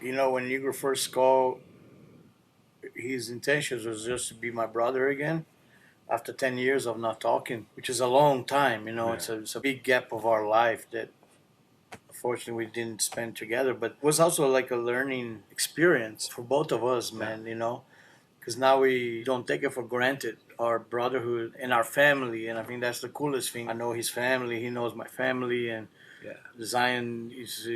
You know, when Igor first called, his intentions was just to be my brother again after 10 years of not talking, which is a long time. You know, Yeah. it's a big gap of our life that unfortunately we didn't spend together, but it was also like a learning experience for both of us, Yeah. man, you know, because now we don't take it for granted, our brotherhood and our family. And I think that's the coolest thing. I know his family, he knows my family, and Yeah. Zion is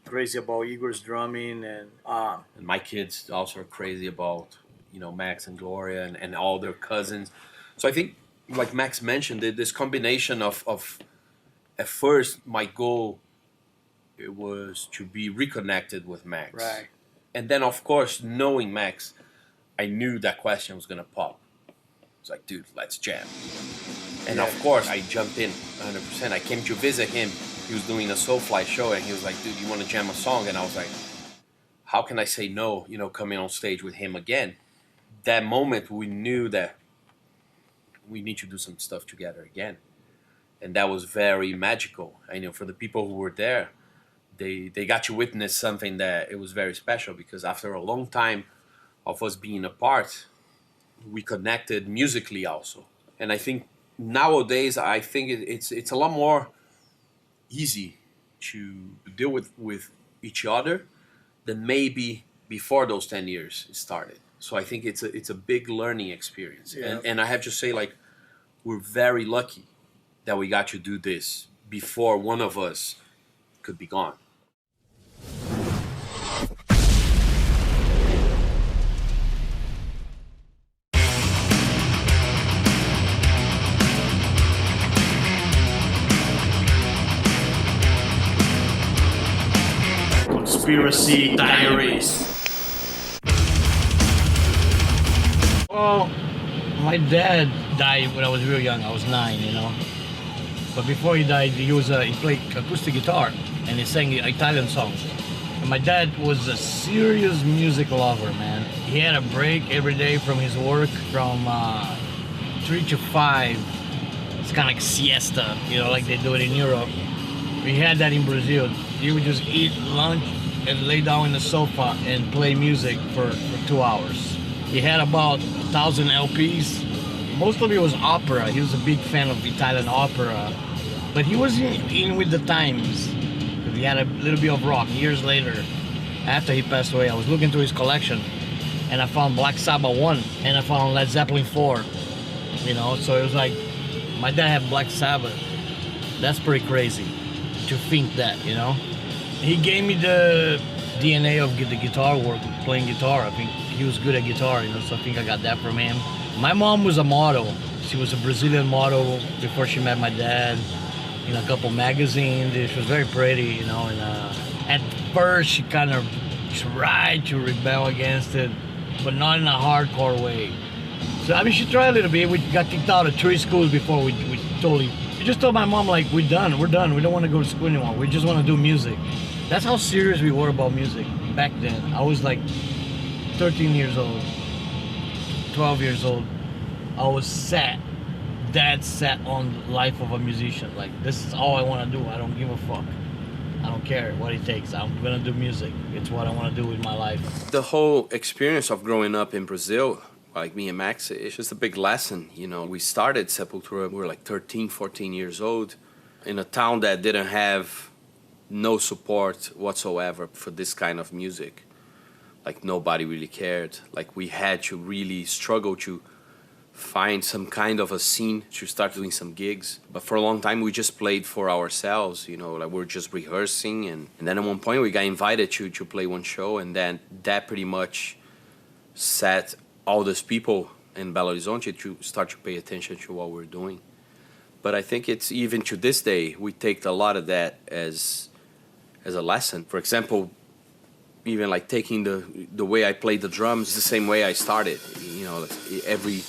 crazy about Igor's drumming. And And my kids also are crazy about, Max and Gloria and all their cousins. So I think, like Max mentioned, this combination of at first my goal it was to be reconnected with Max, right. and then of course knowing Max, I knew that question was gonna pop. It's like, dude, let's jam. And of Yes. course, I jumped in 100%. I came to visit him. He was doing a Soulfly show, and he was like, dude, you want to jam a song? And I was like, how can I say no, coming on stage with him again? That moment, we knew that we need to do some stuff together again. And that was very magical. I know for the people who were there, they got to witness something that it was very special because after a long time of us being apart, we connected musically also. And I think nowadays, I think it's a lot more easy to deal with each other than maybe before those 10 years started. So I think it's a big learning experience. Yeah. And I have to say, like, we're very lucky that we got to do this before one of us could be gone. Conspiracy Diaries. Well, my dad died when I was real young. I was 9, you know. But before he died, he played acoustic guitar and he sang Italian songs. And my dad was a serious music lover, man. He had a break every day from his work from 3 to 5. It's kind of like siesta, you know, like they do it in Europe. We had that in Brazil. He would just eat lunch and lay down in the sofa and play music for 2 hours. He had about 1,000 LPs. Most of it was opera. He was a big fan of Italian opera. But he was in with the times. He had a little bit of rock. Years later, after he passed away, I was looking through his collection and I found Black Sabbath 1 and I found Led Zeppelin 4. You know, so it was like, my dad had Black Sabbath. That's pretty crazy to think that, you know. He gave me the DNA of the guitar work, playing guitar. I think he was good at guitar, you know, so I think I got that from him. My mom was a model. She was a Brazilian model before she met my dad in a couple magazines. She was very pretty, you know, and at first she kind of tried to rebel against it, but not in a hardcore way. So, I mean, she tried a little bit. We got kicked out of 3 schools before we just told my mom, like, we're done. We don't want to go to school anymore. We just want to do music. That's how serious we were about music back then. I was like 13 years old, 12 years old. I was dead set on the life of a musician. Like, this is all I want to do. I don't give a fuck. I don't care what it takes. I'm gonna do music. It's what I want to do with my life. The whole experience of growing up in Brazil, like me and Max, it's just a big lesson. You know, we started Sepultura, we were like 13, 14 years old in a town that didn't have no support whatsoever for this kind of music. Like, nobody really cared. Like, we had to really struggle to find some kind of a scene to start doing some gigs. But for a long time, we just played for ourselves, you know, like we were just rehearsing. And then at one point, we got invited to play one show, and then that pretty much set all those people in Belo Horizonte to start to pay attention to what we're doing. But I think it's even to this day, we take a lot of that as a lesson. For example, even like taking the way I played the drums, the same way I started. You know, every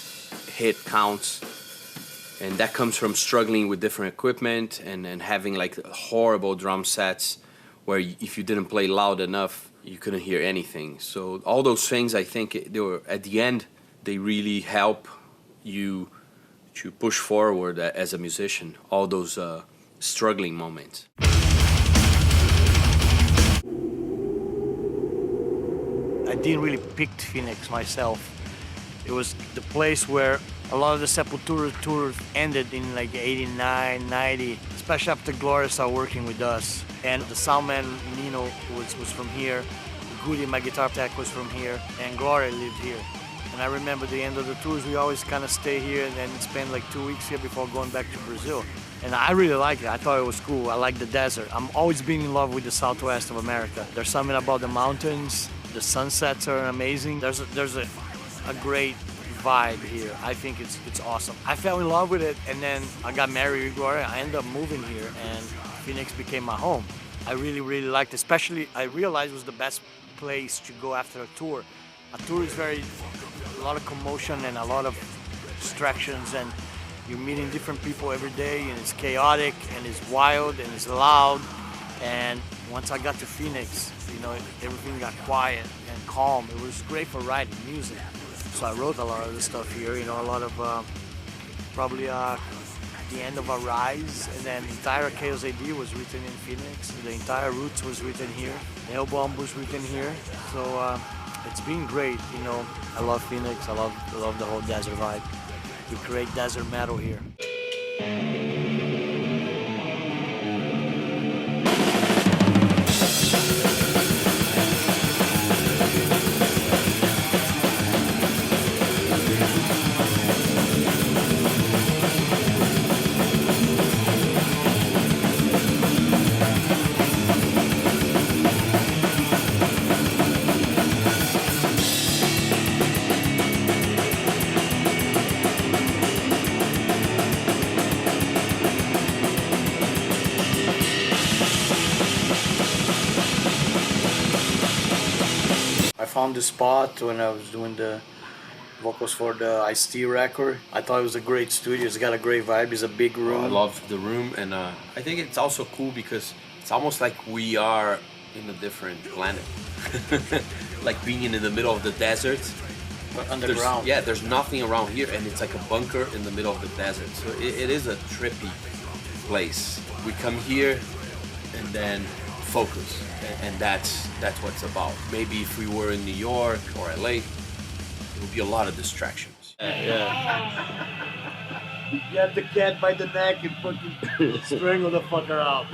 hit counts. And that comes from struggling with different equipment and having like horrible drum sets where if you didn't play loud enough, you couldn't hear anything. So all those things, I think, they were at the end, they really help you to push forward as a musician, all those struggling moments. didn't really pick Phoenix myself. It was the place where a lot of the Sepultura tours ended in like 89, 90, especially after Gloria started working with us. And the soundman, Nino, was from here. Goody, my guitar tech, was from here. And Gloria lived here. And I remember the end of the tours, we always kind of stay here and then spend like 2 weeks here before going back to Brazil. And I really liked it. I thought it was cool. I like the desert. I'm always been in love with the Southwest of America. There's something about the mountains. The sunsets are amazing. There's a great vibe here. I think it's awesome. I fell in love with it, and then I got married with Gloria. I ended up moving here, and Phoenix became my home. I really liked it. Especially, I realized it was the best place to go after a tour. A tour is a lot of commotion and a lot of distractions, and you're meeting different people every day, and it's chaotic, and it's wild, and it's loud. And once I got to Phoenix, you know, everything got quiet and calm. It was great for writing music. So I wrote a lot of the stuff here, you know, a lot of probably the end of Arise, and then the entire Chaos AD was written in Phoenix. The entire Roots was written here. Nail Bomb was written here. So it's been great, you know. I love Phoenix. I love the whole desert vibe. We create desert metal here. I found this spot when I was doing the vocals for the Ice-T record. I thought it was a great studio. It's got a great vibe. It's a big room. I love the room, and I think it's also cool because it's almost like we are in a different planet. Like being in the middle of the desert. But underground. There's nothing around here, and it's like a bunker in the middle of the desert. So it is a trippy place. We come here and then focus, and that's what it's about. Maybe if we were in New York or LA, it would be a lot of distractions. Yeah. Get the cat by the neck and fucking strangle the fucker out.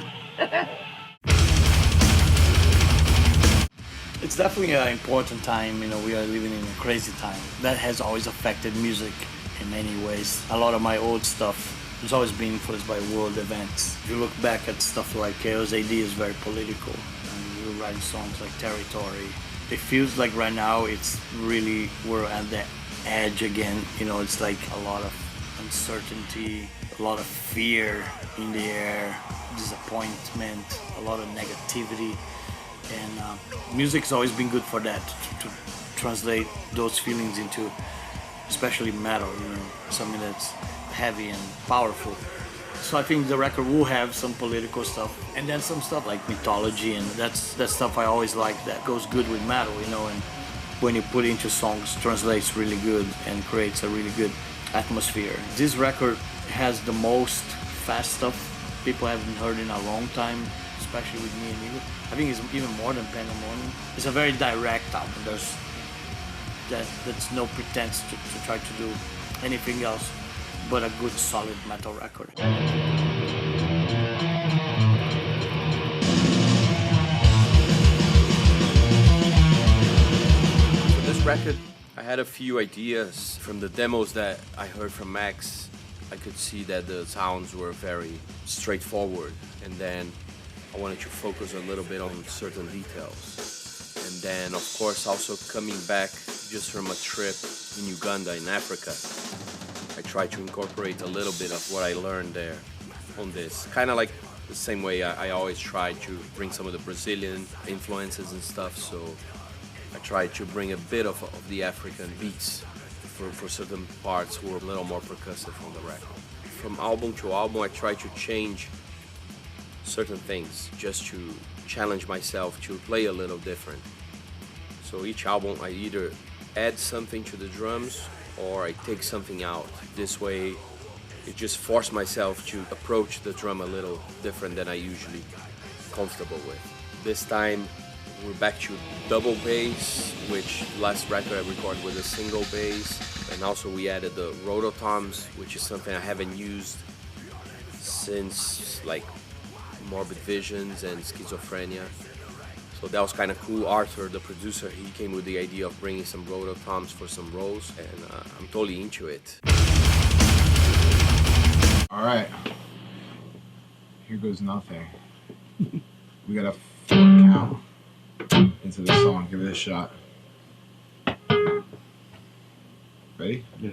It's definitely an important time, you know, we are living in a crazy time. That has always affected music in many ways. A lot of my old stuff has always been influenced by world events. If you look back at stuff like Chaos AD is very political. And we were writing songs like Territory. It feels like right now it's really, we're at the edge again. You know, it's like a lot of uncertainty, a lot of fear in the air, disappointment, a lot of negativity. And music's always been good for that, to translate those feelings into, especially metal, you know, something that's heavy and powerful. So I think the record will have some political stuff, and then some stuff like mythology, and that's stuff I always like that goes good with metal, you know, and when you put it into songs, translates really good and creates a really good atmosphere. This record has the most fast stuff people haven't heard in a long time, especially with me and you. I think it's even more than Pandemonium. It's a very direct album. That's no pretense to try to do anything else but a good solid metal record. For this record, I had a few ideas from the demos that I heard from Max. I could see that the sounds were very straightforward, and then I wanted to focus a little bit on certain details. And then, of course, also coming back just from a trip in Uganda, in Africa, I tried to incorporate a little bit of what I learned there on this. Kind of like the same way I always try to bring some of the Brazilian influences and stuff, so I tried to bring a bit of the African beats for certain parts who were a little more percussive on the record. From album to album, I try to change certain things just to challenge myself to play a little different. So each album I either add something to the drums or I take something out. This way it just forced myself to approach the drum a little different than I usually comfortable with. This time We're back to double bass, which last record I recorded with a single bass. And also we added the rototoms, which is something I haven't used since like Morbid Visions and Schizophrenia. So that was kind of cool. Arthur, the producer, he came with the idea of bringing some rototoms for some rolls, and I'm totally into it. All right, here goes nothing. We got a 4 count into this song. Give it a shot. Ready? Yeah.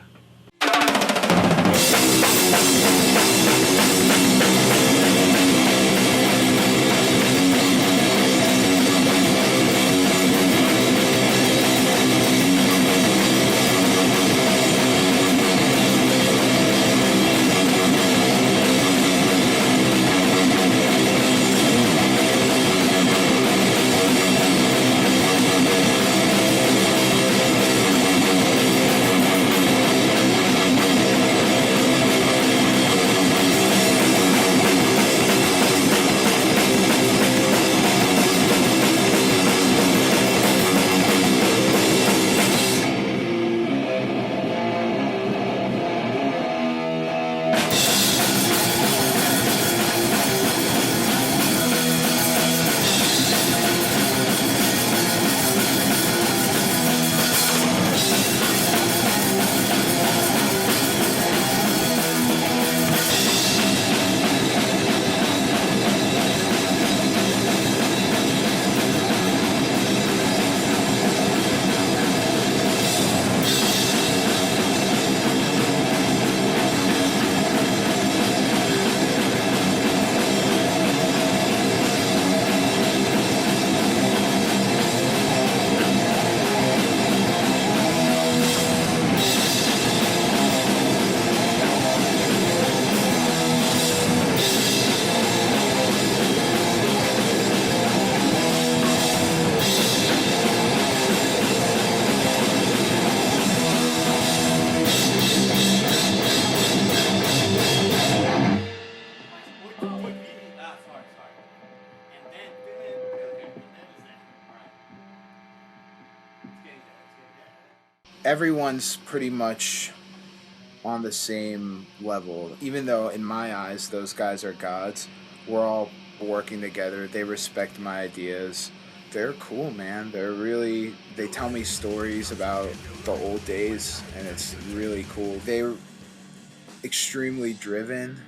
Everyone's pretty much on the same level. Even though in my eyes those guys are gods, we're all working together. They respect my ideas. They're cool, man. They tell me stories about the old days, and it's really cool. They're extremely driven,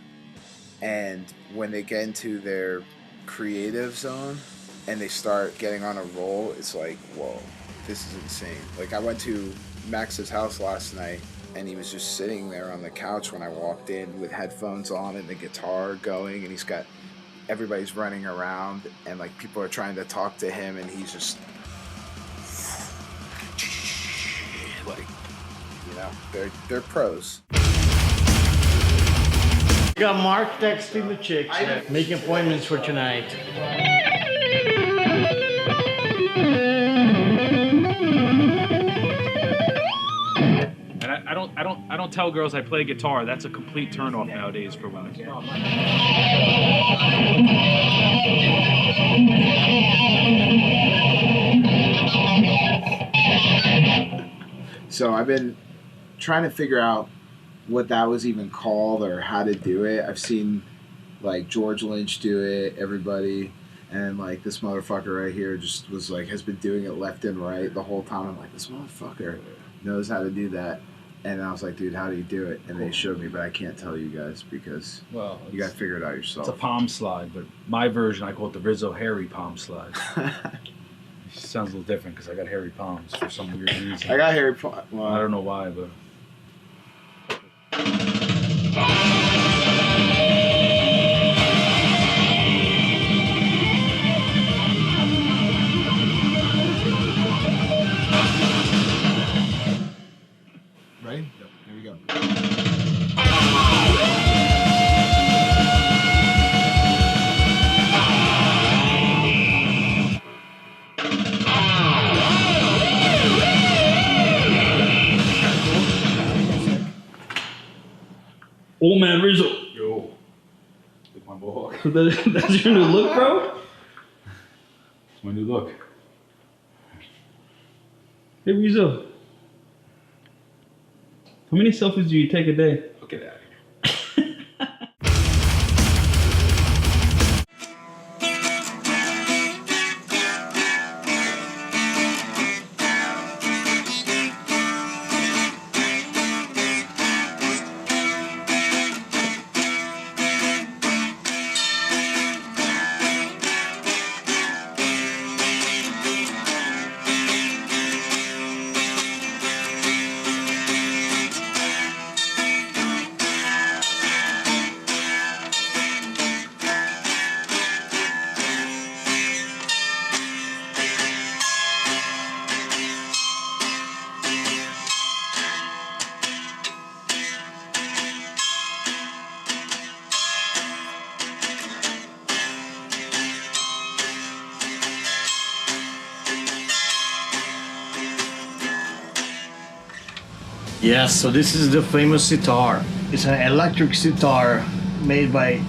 and when they get into their creative zone and they start getting on a roll, it's like, whoa, this is insane. Like, I went to Max's house last night, and he was just sitting there on the couch when I walked in with headphones on and the guitar going, and everybody's running around, and like people are trying to talk to him, and he's just like, you know, they're pros. Got Mark texting the chicks, making appointments for tonight. And I don't tell girls I play guitar. That's a complete turnoff nowadays for women. So I've been trying to figure out what that was even called or how to do it. I've seen like George Lynch do it, everybody, and like this motherfucker right here just was like, has been doing it left and right the whole time. I'm like, this motherfucker knows how to do that. And I was like, dude, how do you do it? And they showed me, but I can't tell you guys because you got to figure it out yourself. It's a palm slide, but my version, I call it the Rizzo hairy palm slide. It sounds a little different because I got hairy palms for some weird reason. I got hairy palms. Well, I don't know why, but... Ready? Yep. Here we go. Old man Rizzo. Yo. With my mohawk. That's your new look, bro? It's my new look. Hey Rizzo, how many selfies do you take a day? Look at that. Yes, so this is the famous sitar. It's an electric sitar made by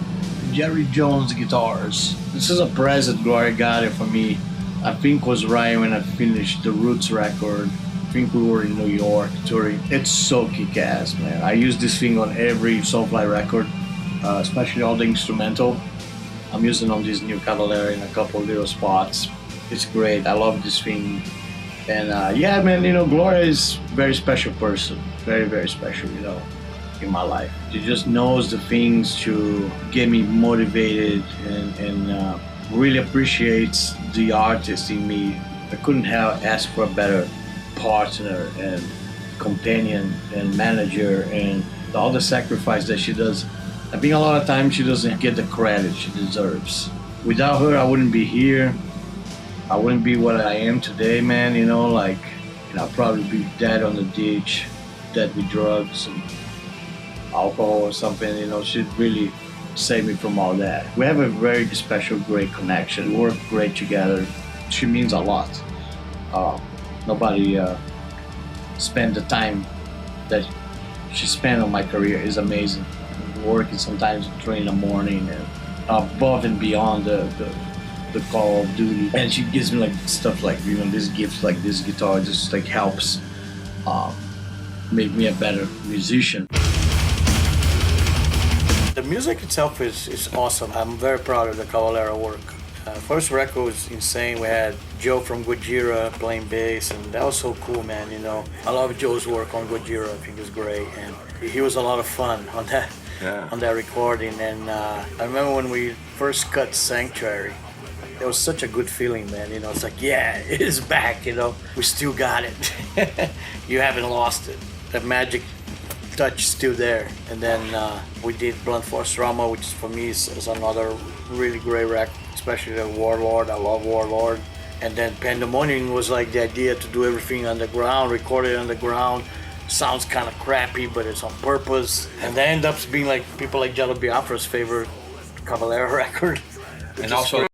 Jerry Jones Guitars. This is a present Gloria got it for me. I think was right when I finished the Roots record. I think we were in New York touring. It's so kick-ass, man. I use this thing on every Soulfly record, especially all the instrumental. I'm using on this new Cavalera in a couple little spots. It's great. I love this thing. And yeah, man, you know, Gloria is a very special person. Very, very special, you know, in my life. She just knows the things to get me motivated and really appreciates the artist in me. I couldn't have asked for a better partner and companion and manager and all the sacrifice that she does. I think a lot of times she doesn't get the credit she deserves. Without her, I wouldn't be here. I wouldn't be what I am today, man, you know, like, you know, I'd probably be dead on the ditch, dead with drugs and alcohol or something, you know. She'd really save me from all that. We have a very special, great connection. We work great together. She means a lot. Nobody spent the time that she spent on my career. Is amazing. Working sometimes at 3 in the morning and above and beyond the call of duty, and she gives me like stuff like, you know, this gift, like this guitar just like helps make me a better musician. The music itself is awesome. I'm very proud of the Cavalera work. First record was insane. We had Joe from Gojira playing bass, and that was so cool, man. You know, I love Joe's work on Gojira. I think it's great, and he was a lot of fun on that on that recording. And I remember when we first cut Sanctuary. It was such a good feeling, man. You know, it's like, yeah, it is back, you know. We still got it. You haven't lost it. That magic touch is still there. And then we did Blunt Force Trauma, which for me is another really great record, especially the Warlord. I love Warlord. And then Pandemonium was like the idea to do everything underground, record it underground. Sounds kind of crappy, but it's on purpose. And that ends up being like people like Jello Biafra's favorite Cavalera record. And also